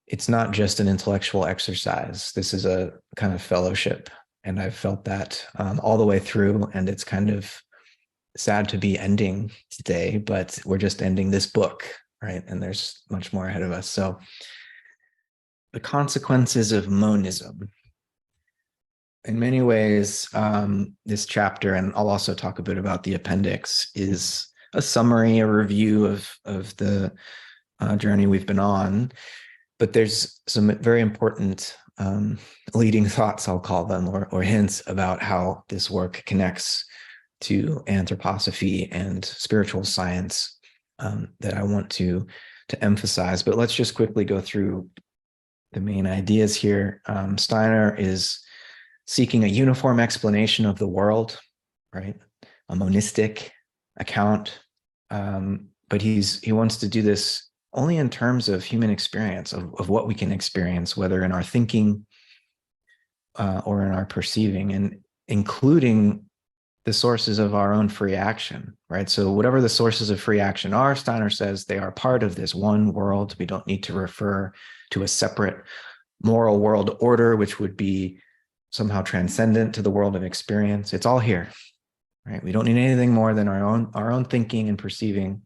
it's not just an intellectual exercise. This is a kind of fellowship. And I've felt that all the way through. And it's kind of sad to be ending today, but we're just ending this book, right? And there's much more ahead of us. So the consequences of monism. In many ways, this chapter, and I'll also talk a bit about the appendix, is a summary, a review of the journey we've been on. But there's some very important leading thoughts, I'll call them, or hints about how this work connects to anthroposophy and spiritual science that I want to emphasize. But let's just quickly go through the main ideas here. Steiner is seeking a uniform explanation of the world, right? A monistic account. But he wants to do this only in terms of human experience, of what we can experience, whether in our thinking or in our perceiving, and including the sources of our own free action, right? So whatever the sources of free action are, Steiner says they are part of this one world. We don't need to refer to a separate moral world order, which would be somehow transcendent to the world of experience. It's all here, right? We don't need anything more than our own thinking and perceiving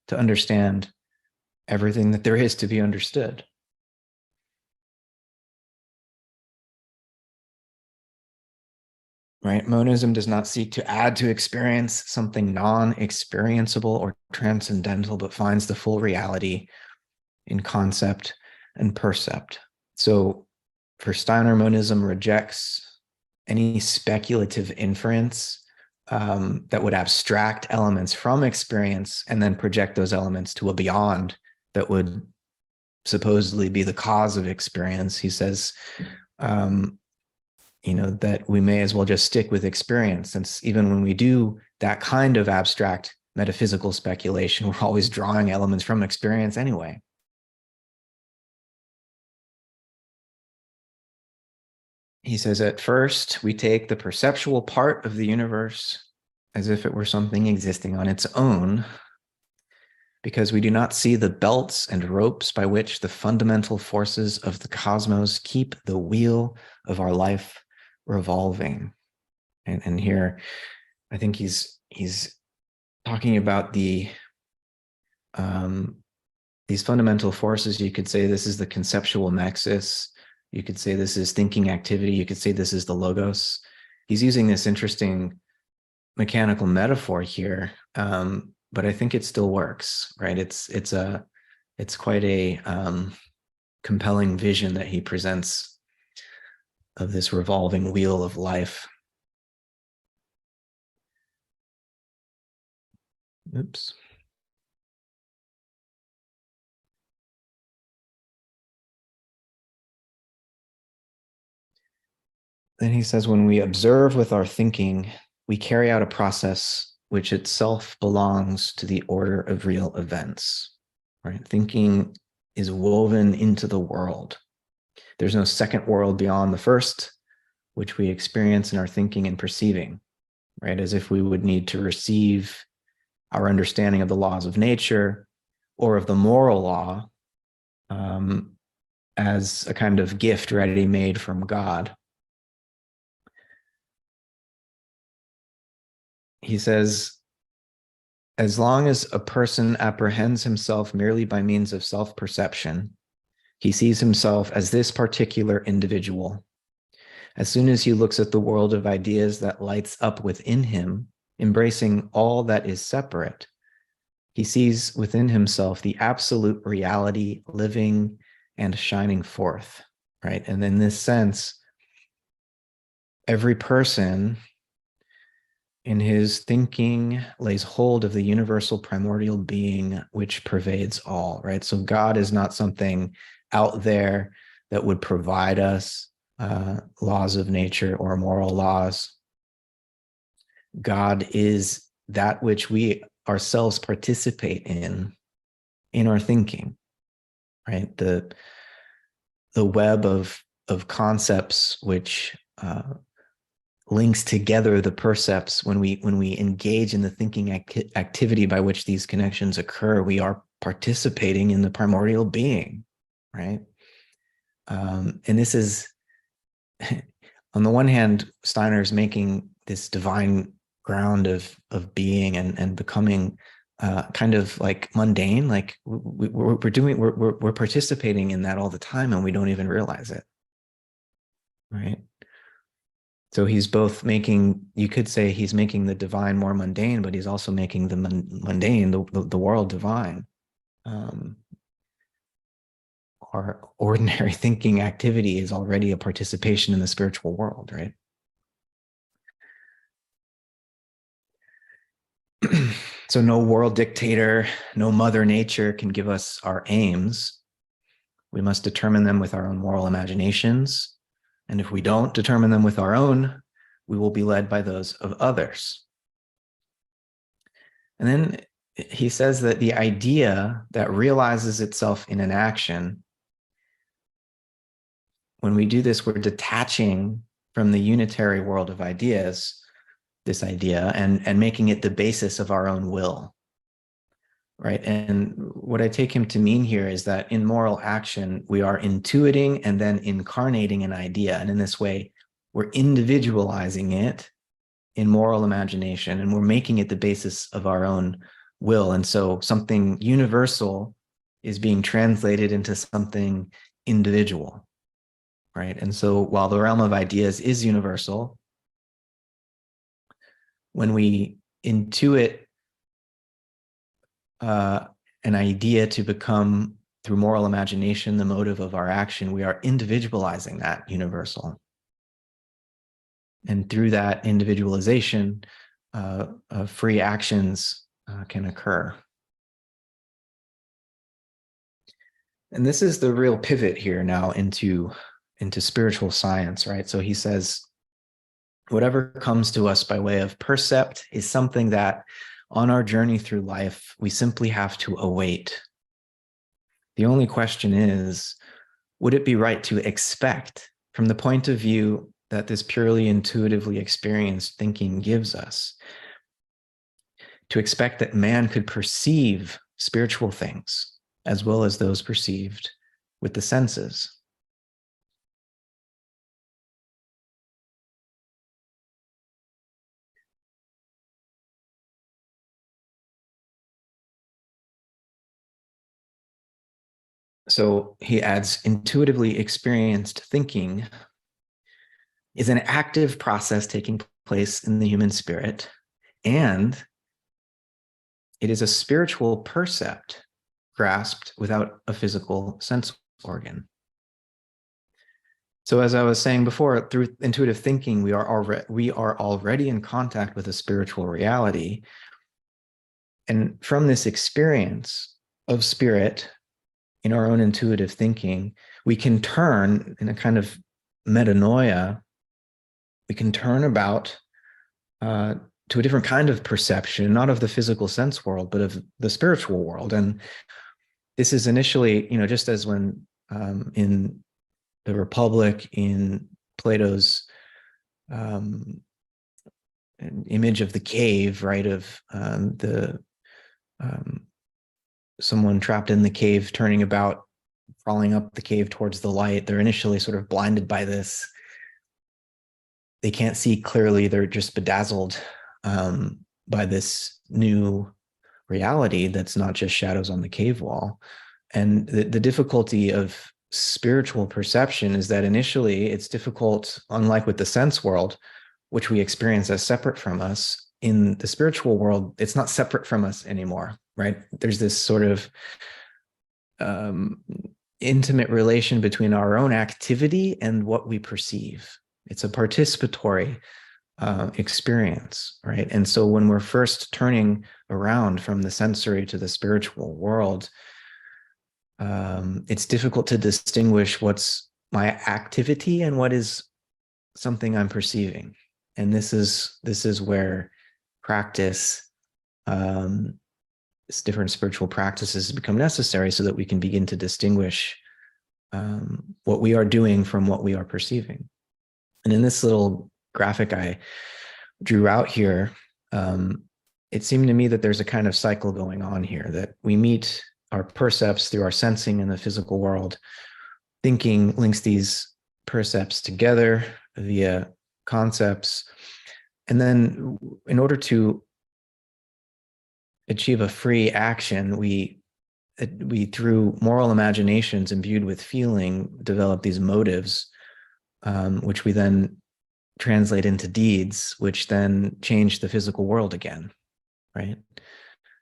to understand everything that there is to be understood. Right? Monism does not seek to add to experience something non-experienceable or transcendental, but finds the full reality in concept and percept. So for Steiner, monism rejects any speculative inference that would abstract elements from experience and then project those elements to a beyond that would supposedly be the cause of experience. He says, that we may as well just stick with experience, since even when we do that kind of abstract metaphysical speculation, we're always drawing elements from experience anyway. He says, at first, we take the perceptual part of the universe as if it were something existing on its own, because we do not see the belts and ropes by which the fundamental forces of the cosmos keep the wheel of our life revolving. And here, I think he's talking about these fundamental forces. You could say this is the conceptual nexus. You could say this is thinking activity. You could say this is the logos. He's using this interesting mechanical metaphor here, but I think it still works, right? It's quite a compelling vision that he presents of this revolving wheel of life. Oops. Then he says, when we observe with our thinking, we carry out a process which itself belongs to the order of real events, right? Thinking is woven into the world. There's no second world beyond the first, which we experience in our thinking and perceiving, right? As if we would need to receive our understanding of the laws of nature or of the moral law as a kind of gift ready-made from God. He says, as long as a person apprehends himself merely by means of self-perception, he sees himself as this particular individual. As soon as he looks at the world of ideas that lights up within him, embracing all that is separate, he sees within himself the absolute reality living and shining forth, right? And in this sense, every person in his thinking lays hold of the universal primordial being which pervades all, right? So God is not something out there that would provide us laws of nature or moral laws. God is that which we ourselves participate in our thinking, right? The web of concepts which links together the percepts. When we engage in the thinking activity by which these connections occur, we are participating in the primordial being, right? And this is, on the one hand, Steiner's making this divine ground of being and becoming kind of like mundane, like we're participating in that all the time, and we don't even realize it, right? So he's both making, you could say he's making the divine more mundane, but he's also making the mundane, the world divine. Our ordinary thinking activity is already a participation in the spiritual world, right? So no world dictator, no mother nature can give us our aims. We must determine them with our own moral imaginations. And if we don't determine them with our own, we will be led by those of others. And then he says that the idea that realizes itself in an action, when we do this, we're detaching from the unitary world of ideas, this idea, and making it the basis of our own will, right? And what I take him to mean here is that in moral action, we are intuiting and then incarnating an idea. And in this way, we're individualizing it in moral imagination, and we're making it the basis of our own will. And so something universal is being translated into something individual, right? And so while the realm of ideas is universal, when we intuit an idea to become, through moral imagination, the motive of our action, we are individualizing that universal. And through that individualization, free actions can occur. And this is the real pivot here now into spiritual science, right? So he says, whatever comes to us by way of percept is something that on our journey through life, we simply have to await. The only question is, would it be right to expect, from the point of view that this purely intuitively experienced thinking gives us, to expect that man could perceive spiritual things as well as those perceived with the senses? So he adds, intuitively experienced thinking is an active process taking place in the human spirit, and it is a spiritual percept grasped without a physical sense organ. So as I was saying before, through intuitive thinking, we are already in contact with a spiritual reality. And from this experience of spirit in our own intuitive thinking, we can turn, in a kind of metanoia, we can turn about to a different kind of perception, not of the physical sense world, but of the spiritual world. And this is initially, just as when in the Republic, in Plato's image of the cave, right, of someone trapped in the cave, turning about, crawling up the cave towards the light. They're initially sort of blinded by this. They can't see clearly. They're just bedazzled by this new reality that's not just shadows on the cave wall. And the difficulty of spiritual perception is that initially it's difficult, unlike with the sense world, which we experience as separate from us. In the spiritual world, it's not separate from us anymore, right? There's this sort of intimate relation between our own activity and what we perceive. It's a participatory experience, right? And so when we're first turning around from the sensory to the spiritual world, it's difficult to distinguish what's my activity and what is something I'm perceiving. And this is where practice, different spiritual practices become necessary so that we can begin to distinguish what we are doing from what we are perceiving. And in this little graphic I drew out here, it seemed to me that there's a kind of cycle going on here, that we meet our percepts, through our sensing in the physical world. Thinking links these percepts together via concepts. And then in order to achieve a free action, we through moral imaginations imbued with feeling, develop these motives, which we then translate into deeds, which then change the physical world again, right?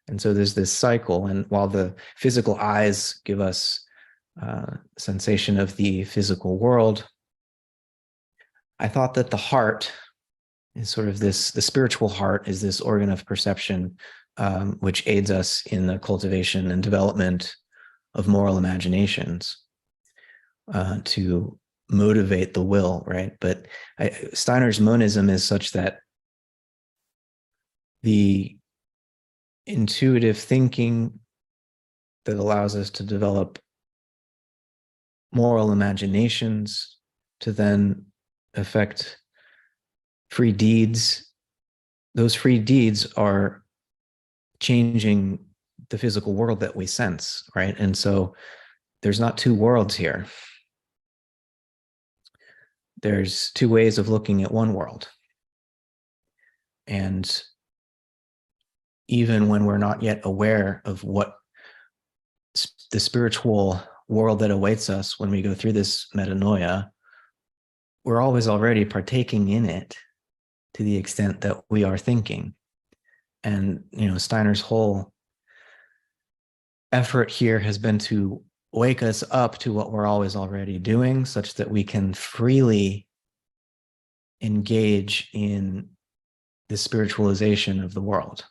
And so there's this cycle. And while the physical eyes give us sensation of the physical world, I thought that the heart is sort of this, the spiritual heart is this organ of perception, which aids us in the cultivation and development of moral imaginations to motivate the will, right? But Steiner's monism is such that the intuitive thinking that allows us to develop moral imaginations to then affect free deeds, those free deeds are changing the physical world that we sense, right? And so there's not two worlds here. There's two ways of looking at one world. And even when we're not yet aware of what the spiritual world that awaits us when we go through this metanoia, we're always already partaking in it to the extent that we are thinking. And, you know, Steiner's whole effort here has been to wake us up to what we're always already doing, such that we can freely engage in the spiritualization of the world.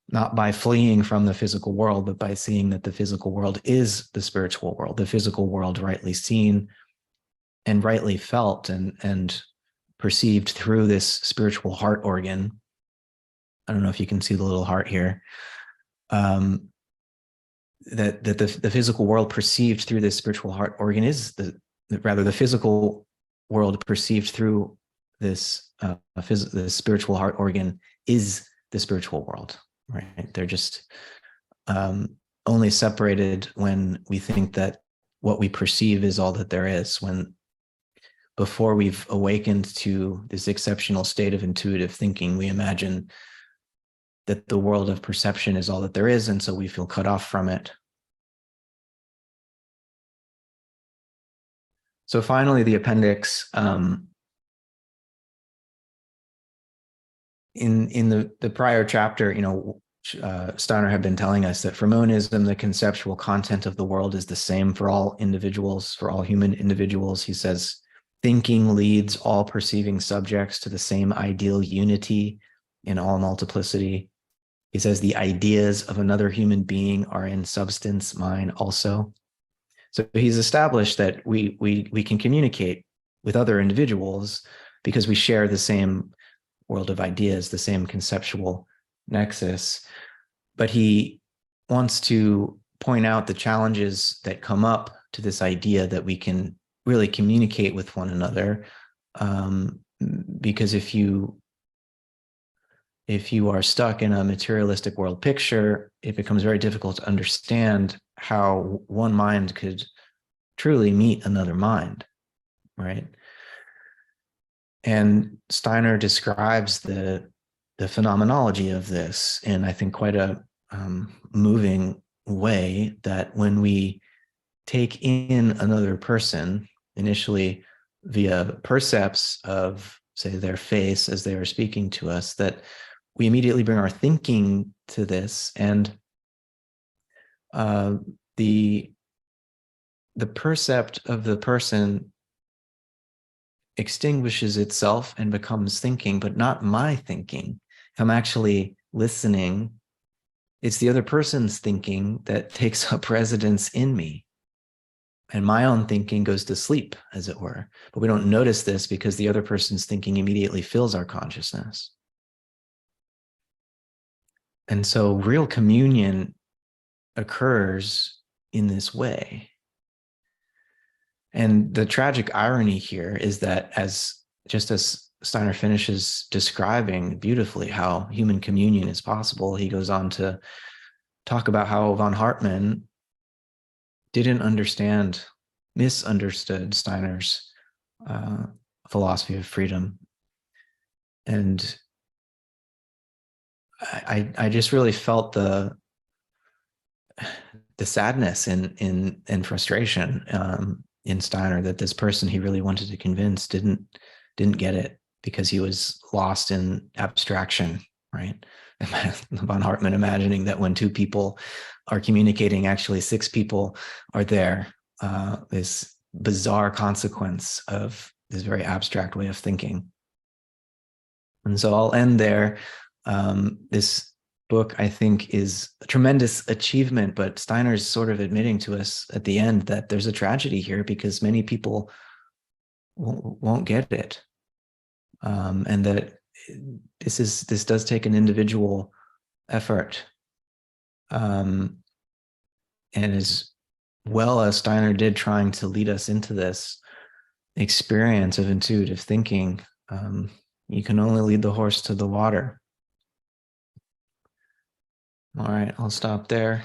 Not by fleeing from the physical world, but by seeing that the physical world is the spiritual world, the physical world rightly seen and rightly felt and perceived through this spiritual heart organ. I don't know if you can see the little heart here. That the physical world perceived through this spiritual heart organ is the physical world perceived through this the spiritual heart organ is the spiritual world, right? They're just only separated when we think that what we perceive is all that there is, when before we've awakened to this exceptional state of intuitive thinking, we imagine that the world of perception is all that there is, and so we feel cut off from it. So finally, the appendix, in the prior chapter, you know, Steiner had been telling us that for monism, the conceptual content of the world is the same for all individuals, for all human individuals. He says, thinking leads all perceiving subjects to the same ideal unity in all multiplicity. He says the ideas of another human being are in substance mine also. So he's established that we can communicate with other individuals because we share the same world of ideas, the same conceptual nexus. But he wants to point out the challenges that come up to this idea that we can really communicate with one another. Because if you are stuck in a materialistic world picture, it becomes very difficult to understand how one mind could truly meet another mind, right? And Steiner describes the phenomenology of this in, I think, quite a moving way, that when we take in another person, initially via percepts of, say, their face as they are speaking to us, that we immediately bring our thinking to this, and the percept of the person extinguishes itself and becomes thinking, but not my thinking. If I'm actually listening, it's the other person's thinking that takes up residence in me. And my own thinking goes to sleep, as it were. But we don't notice this because the other person's thinking immediately fills our consciousness. And so real communion occurs in this way. And the tragic irony here is that just as Steiner finishes describing beautifully how human communion is possible, he goes on to talk about how von Hartmann misunderstood Steiner's philosophy of freedom. And I just really felt the sadness and frustration in Steiner that this person he really wanted to convince didn't get it because he was lost in abstraction, right? Von Hartmann imagining that when two people are communicating, actually six people are there. This bizarre consequence of this very abstract way of thinking. And so I'll end there. This book, I think, is a tremendous achievement, but Steiner's sort of admitting to us at the end that there's a tragedy here because many people won't get it. And that this does take an individual effort. And as well as Steiner did trying to lead us into this experience of intuitive thinking, you can only lead the horse to the water. All right, I'll stop there.